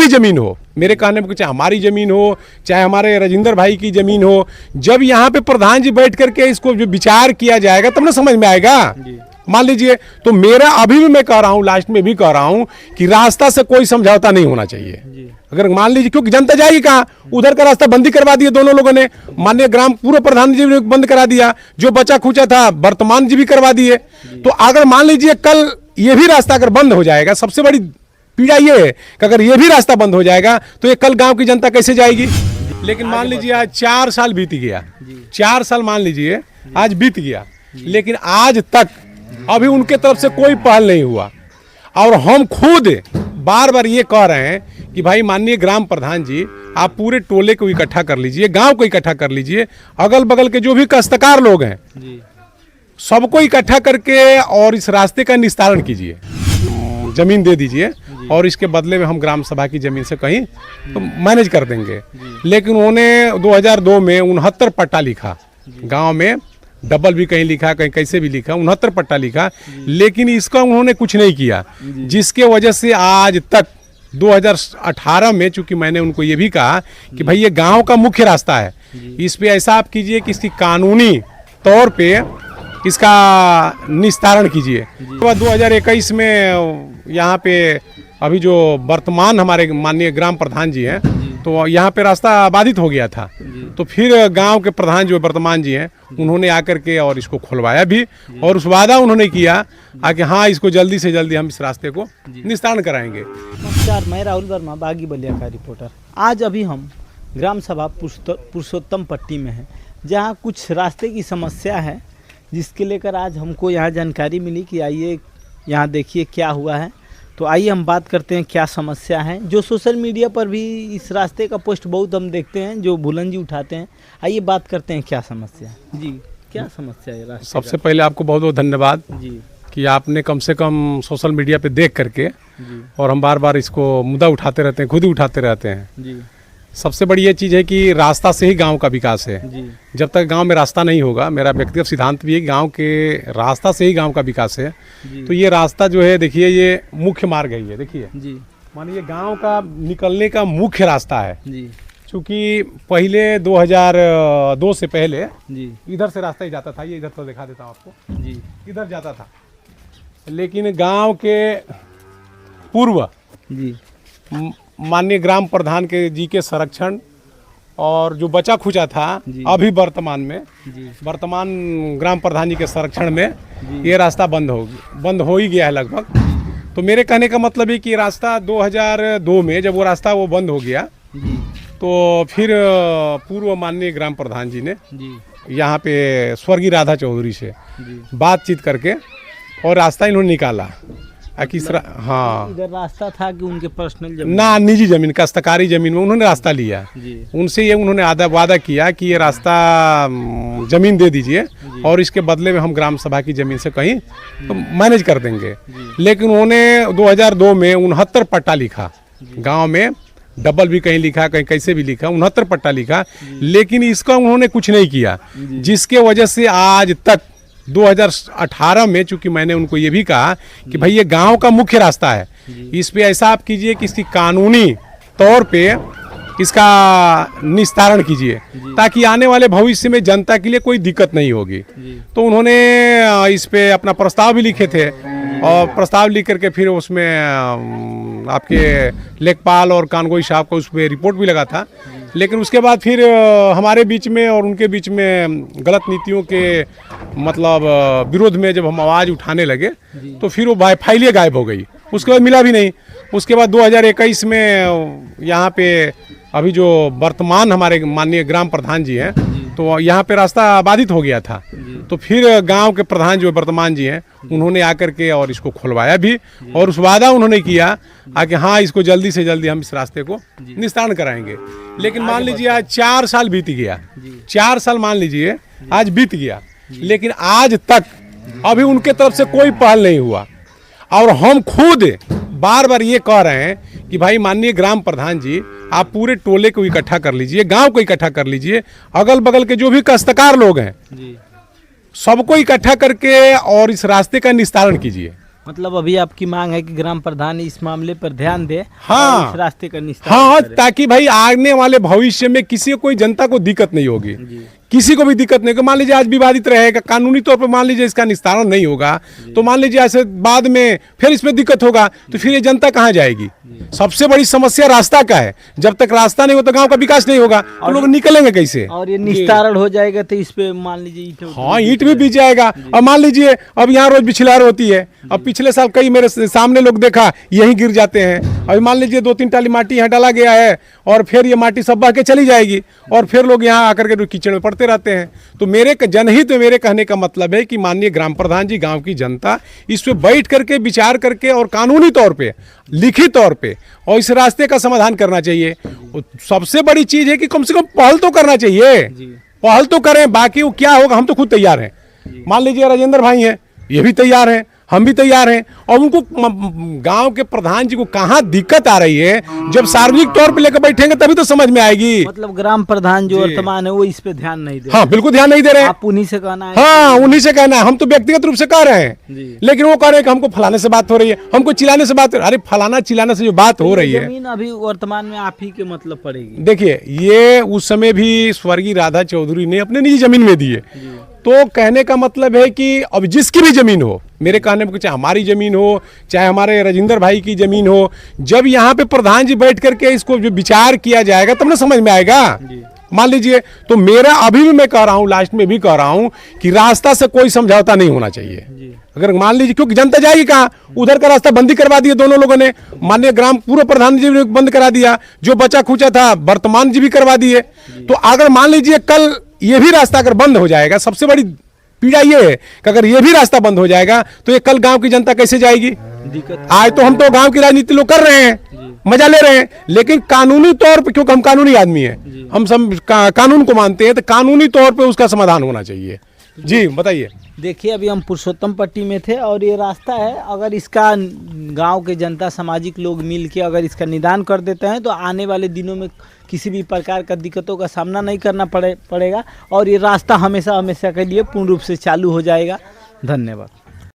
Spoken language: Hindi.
भी जमीन हो, मेरे कहने में चाहे हमारी जमीन हो चाहे हमारे राजेंद्र भाई की जमीन हो, जब यहाँ पे प्रधान जी बैठ करके इसको जो विचार किया जाएगा तब ना समझ में आएगा। मान लीजिए, तो मेरा अभी भी मैं कह रहा हूँ, लास्ट में भी कह रहा हूँ कि रास्ता से कोई समझौता नहीं होना चाहिए। अगर मान लीजिए, क्योंकि जनता जाएगी कहाँ, उधर का रास्ता बंदी करवा दिया दोनों लोगों ने, माननीय ग्राम पूर्व प्रधान जी ने बंद करा दिया, जो बचा खुचा था वर्तमान जी भी करवा दिए। तो अगर मान लीजिए कल ये भी रास्ता अगर बंद हो जाएगा, सबसे बड़ी पीड़ा ये है कि अगर ये भी रास्ता बंद हो जाएगा तो ये कल गांव की जनता कैसे जाएगी। लेकिन मान लीजिए आज 4 साल बीत गया, 4 साल मान लीजिए आज बीत गया, लेकिन आज तक अभी उनके तरफ से कोई पहल नहीं हुआ। और हम खुद बार बार ये कह रहे हैं कि भाई माननीय ग्राम प्रधान जी, आप पूरे टोले को इकट्ठा कर लीजिए, गांव को इकट्ठा कर लीजिए, अगल बगल के जो भी काश्तकार लोग हैं सबको इकट्ठा करके और इस रास्ते का निस्तारण कीजिए, जमीन दे दीजिए और इसके बदले में हम ग्राम सभा की जमीन से कहीं तो मैनेज कर देंगे। लेकिन उन्होंने 2002 में 69 पट्टा लिखा, गांव में डबल भी कहीं लिखा, कहीं कैसे भी लिखा, 69 पट्टा लिखा, लेकिन इसका उन्होंने कुछ नहीं किया, जिसके वजह से आज तक 2018 में, चूंकि मैंने उनको ये भी कहा कि भाई ये गांव का मुख्य रास्ता है, इस पे ऐसा आप कीजिए कि इसकी कानूनी तौर पे इसका निस्तारण कीजिए। तो 2021 में यहाँ पे अभी जो वर्तमान हमारे माननीय ग्राम प्रधान जी हैं, तो यहाँ पे रास्ता बाधित हो गया था, तो फिर गांव के प्रधान जो वर्तमान जी हैं उन्होंने आकर के और इसको खुलवाया भी, और उस वादा उन्होंने किया कि हाँ इसको जल्दी से जल्दी हम इस रास्ते को निस्तारण कराएंगे। नमस्कार, मैं राहुल वर्मा, बागी बलिया का रिपोर्टर। आज अभी हम ग्राम सभा पुरुषोत्तम पट्टी में हैं, जहाँ कुछ रास्ते की समस्या है, जिसके लेकर आज हमको यहाँ जानकारी मिली कि आइए यहाँ देखिए क्या हुआ है। तो आइए हम बात करते हैं क्या समस्या है, जो सोशल मीडिया पर भी इस रास्ते का पोस्ट बहुत हम देखते हैं जो भूलन जी उठाते हैं। आइए बात करते हैं क्या समस्या है। जी, क्या समस्या है रास्ते? सबसे पहले आपको बहुत बहुत धन्यवाद जी कि आपने कम से कम सोशल मीडिया पे देख करके, और हम बार बार इसको मुद्दा उठाते रहते हैं, खुद ही उठाते रहते हैं जी। सबसे बड़ी ये चीज़ है कि रास्ता से ही गांव का विकास है जी। जब तक गांव में रास्ता नहीं होगा, मेरा व्यक्तिगत सिद्धांत भी है, गांव के रास्ता से ही गांव का विकास है। तो ये रास्ता जो है, देखिए ये मुख्य मार्ग है, ये देखिए जी, मानिए गांव का निकलने का मुख्य रास्ता है। जी चूँकि पहले 2002 से पहले जी इधर से रास्ता ही जाता था, ये इधर तो दिखा देता हूँ आपको, जी इधर जाता था, लेकिन गांव के पूर्व जी माननीय ग्राम प्रधान के जी के संरक्षण और जो बचा खुचा था, अभी वर्तमान में वर्तमान ग्राम प्रधान जी के संरक्षण में ये रास्ता बंद हो ही गया है लगभग। तो मेरे कहने का मतलब है कि रास्ता 2002 में जब वो रास्ता वो बंद हो गया, तो फिर पूर्व माननीय ग्राम प्रधान जी ने यहाँ पे स्वर्गीय राधा चौधरी से बातचीत करके और रास्ता इन्होंने निकाला। हाँ, इधर रास्ता था कि उनके पर्सनल जमीन? ना, निजी जमीन, काश्तकारी जमीन में उन्होंने रास्ता लिया। उनसे ये उन्होंने वादा किया कि ये रास्ता जमीन दे दीजिए और इसके बदले में हम ग्राम सभा की जमीन से कहीं तो मैनेज कर देंगे। लेकिन उन्होंने 2002 में 69 पट्टा लिखा, गांव में डबल भी कहीं लिखा, कहीं कैसे भी लिखा, 69 पट्टा लिखा, लेकिन इसका उन्होंने कुछ नहीं किया, जिसके वजह से आज तक 2018 में, चूंकि मैंने उनको ये भी कहा कि भाई ये गांव का मुख्य रास्ता है, इस पे ऐसा आप कीजिए कि इसकी कानूनी तौर पे इसका निस्तारण कीजिए, ताकि आने वाले भविष्य में जनता के लिए कोई दिक्कत नहीं होगी। तो उन्होंने इस पे अपना प्रस्ताव भी लिखे थे, और प्रस्ताव लिख करके फिर उसमें आपके लेखपाल और कानगोई साहब को उस पर रिपोर्ट भी लगा था। लेकिन उसके बाद फिर हमारे बीच में और उनके बीच में गलत नीतियों के मतलब विरोध में जब हम आवाज़ उठाने लगे, तो फिर वो फाइलें गायब हो गई, उसके बाद मिला भी नहीं। उसके बाद 2021 में यहाँ पे अभी जो वर्तमान हमारे माननीय ग्राम प्रधान जी हैं, तो यहाँ पे रास्ता बाधित हो गया था, तो फिर गांव के प्रधान जो वर्तमान जी हैं उन्होंने आकर के और इसको खुलवाया भी, और उस वादा उन्होंने किया कि हाँ इसको जल्दी से जल्दी हम इस रास्ते को निस्तारण कराएंगे। लेकिन मान लीजिए आज 4 साल बीत गया, 4 साल मान लीजिए आज बीत गया, लेकिन आज तक अभी उनके तरफ से कोई पहल नहीं हुआ। और हम खुद बार बार ये कह रहे हैं कि भाई माननीय ग्राम प्रधान जी, आप पूरे टोले को इकट्ठा कर लीजिए, गांव को इकट्ठा कर लीजिए, अगल बगल के जो भी काश्तकार लोग हैं सबको इकट्ठा करके और इस रास्ते का निस्तारण कीजिए। मतलब अभी आपकी मांग है कि ग्राम प्रधान इस मामले पर ध्यान दे हाँ। और इस रास्ते का निस्तारण हाँ, करे। ताकि भाई आने वाले भविष्य में किसी को, कोई जनता को दिक्कत नहीं होगी, जी। किसी को भी दिक्कत नहीं होगी। मान लीजिए आज विवादित रहेगा, कानूनी तौर पर मान लीजिए इसका निस्तारण नहीं होगा, तो मान लीजिए ऐसे बाद में फिर इसमें दिक्कत होगा, तो फिर ये जनता कहाँ जाएगी? सबसे बड़ी समस्या रास्ता का है। जब तक रास्ता नहीं होता गांव का विकास नहीं होगा, तो लोग निकलेंगे कैसे? और ये निस्तारण हो जाएगा तो इस पे मान लीजिए ईंट हाँ, ईंट भी बीत जाएगा। अब मान लीजिए अब यहाँ रोज बिछलार होती है, अब पिछले साल कई मेरे सामने लोग देखा यहीं गिर जाते हैं। अभी मान लीजिए 2-3 टाली माटी यहाँ डाला गया है और फिर ये माटी सब बह के चली जाएगी और फिर लोग यहाँ आकर के कीचड़ में पड़ते रहते हैं। तो मेरे जनहित में मेरे कहने का मतलब है कि माननीय ग्राम प्रधान जी, गांव की जनता इस पे बैठ करके विचार करके और कानूनी तौर पे, लिखित तौर पे और इस रास्ते का समाधान करना चाहिए। सबसे बड़ी चीज है कि कम से कम पहल तो करना चाहिए, पहल तो करें। बाकी वो क्या होगा, हम तो खुद तैयार हैं। मान लीजिए राजेंद्र भाई हैं, ये भी तैयार हैं, हम भी तैयार हैं। और उनको गांव के प्रधान जी को कहाँ दिक्कत आ रही है, जब सार्वजनिक तौर पे लेकर बैठेंगे तभी तो समझ में आएगी। मतलब ग्राम प्रधान जो वर्तमान है वो इस पे ध्यान नहीं दे रहे। हाँ, बिल्कुल ध्यान नहीं दे रहे हैं। आप उन्हीं से कहना है। हाँ, उन्हीं से कहना है। हम तो व्यक्तिगत रूप से कह रहे हैं, लेकिन वो कह रहे हैं कि हमको फलाने से बात हो रही है, हमको चिल्लाने से बात हो रही है। अरे फलाना चिल्लाने से जो बात हो रही है, जमीन अभी वर्तमान में आप ही के मतलब पड़ेगी। देखिए ये उस समय भी स्वर्गीय राधा चौधरी ने अपने निजी जमीन में दी है। तो कहने का मतलब है कि अब जिसकी भी जमीन हो, मेरे कहने में चाहे हमारी जमीन हो, चाहे हमारे राजेंद्र भाई की जमीन हो, जब यहाँ पे प्रधान जी बैठ करके इसको जो विचार किया जाएगा तब ना समझ में आएगा। मान लीजिए, तो मेरा अभी भी मैं कह रहा हूँ, लास्ट में भी कह रहा हूँ कि रास्ता से कोई समझौता नहीं होना चाहिए। अगर मान लीजिए, क्योंकि जनता जाएगी कहाँ, उधर का रास्ता बंदी करवा दिया दोनों लोगों ने। माननीय ग्राम पूर्व प्रधान जी ने बंद करा दिया, जो बचा खुचा था वर्तमान जी भी करवा दिए। तो अगर मान लीजिए कल ये भी रास्ता अगर बंद हो जाएगा, सबसे बड़ी पीड़ा ये है कि अगर ये भी रास्ता बंद हो जाएगा तो ये कल गांव की जनता कैसे जाएगी? आज तो हम तो गांव की राजनीति लोग कर रहे हैं, मजा ले रहे हैं, लेकिन कानूनी तौर पे, क्योंकि हम कानूनी आदमी हैं, हम सब कानून को मानते हैं, तो कानूनी तौर पे उसका समाधान होना चाहिए। जी बताइए। देखिए, अभी हम पुरुषोत्तम पट्टी में थे और ये रास्ता है, अगर इसका गांव के जनता, सामाजिक लोग मिल के अगर इसका निदान कर देते हैं तो आने वाले दिनों में किसी भी प्रकार का दिक्कतों का सामना नहीं करना पड़ेगा और ये रास्ता हमेशा हमेशा के लिए पूर्ण रूप से चालू हो जाएगा। धन्यवाद।